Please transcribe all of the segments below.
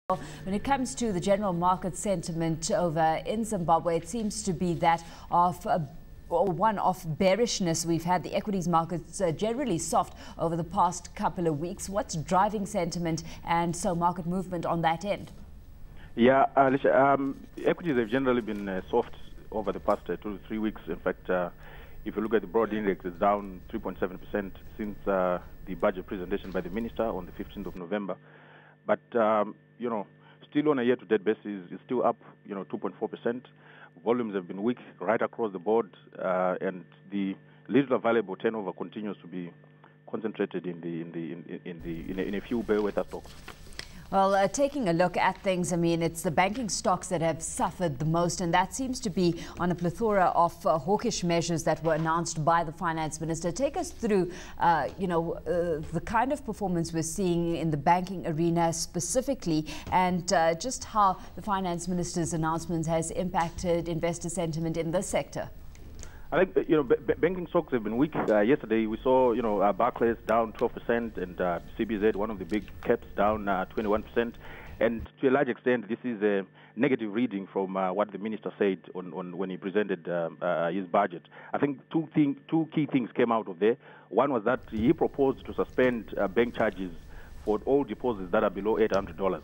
When it comes to the general market sentiment over in Zimbabwe, it seems to be that of one of bearishness. We've had the equities markets generally soft over the past couple of weeks. What's driving sentiment and so market movement on that end? Yeah, Alishia, equities have generally been soft over the past 2 to 3 weeks. In fact, if you look at the broad index, it's down 3.7% since the budget presentation by the minister on the 15th of November. But, still on a year-to-date basis, it's still up, 2.4%. Volumes have been weak right across the board, and the little available turnover continues to be concentrated in a few bellwether stocks. Well, taking a look at things, I mean, it's the banking stocks that have suffered the most, and that seems to be on a plethora of hawkish measures that were announced by the finance minister. Take us through, the kind of performance we're seeing in the banking arena specifically, and just how the finance minister's announcements has impacted investor sentiment in this sector. I think, banking stocks have been weak. Yesterday, we saw, Barclays down 12% and CBZ, one of the big caps, down 21%. And to a large extent, this is a negative reading from what the minister said when he presented his budget. I think two key things came out of there. One was that he proposed to suspend bank charges for all deposits that are below $800.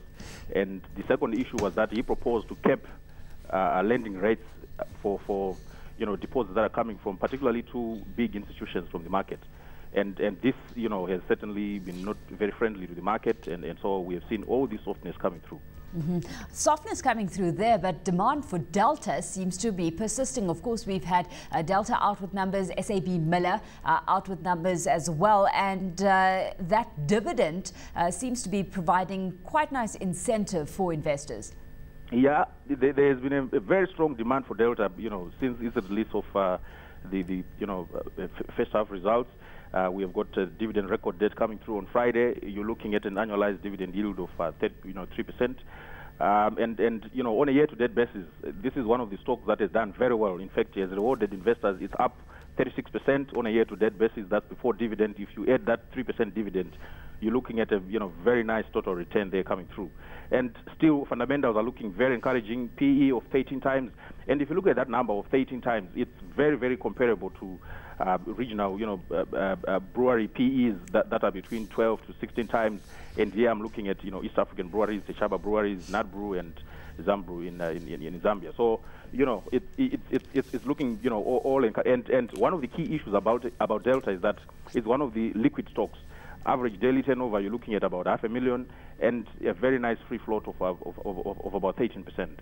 And the second issue was that he proposed to cap lending rates for deposits that are coming from particularly two big institutions from the market. And this, has certainly been not very friendly to the market, and so we have seen all this softness coming through. Softness coming through there, but demand for Delta seems to be persisting. Of course, we've had Delta out with numbers, SAB Miller out with numbers as well, and that dividend seems to be providing quite nice incentive for investors. Yeah, there has been a very strong demand for Delta, since its release of the first half results. We have got a dividend record date coming through on Friday. You're looking at an annualized dividend yield of 3%. And on a year-to-date basis, this is one of the stocks that has done very well. In fact, it has rewarded investors. It's up 36% on a year-to-date basis. That's before dividend. If you add that 3% dividend, you're looking at a very nice total return there coming through. And still, fundamentals are looking very encouraging. PE of 13 times. And if you look at that number of 13 times, it's very, very comparable to regional, brewery PEs that are between 12 to 16 times. And here I'm looking at, East African breweries, the Chaba breweries, Nadbrew and Zambrew in Zambia. So, it's looking, all and one of the key issues about Delta is that it's one of the liquid stocks. Average daily turnover, you're looking at about 500,000 and a very nice free float of about 13%.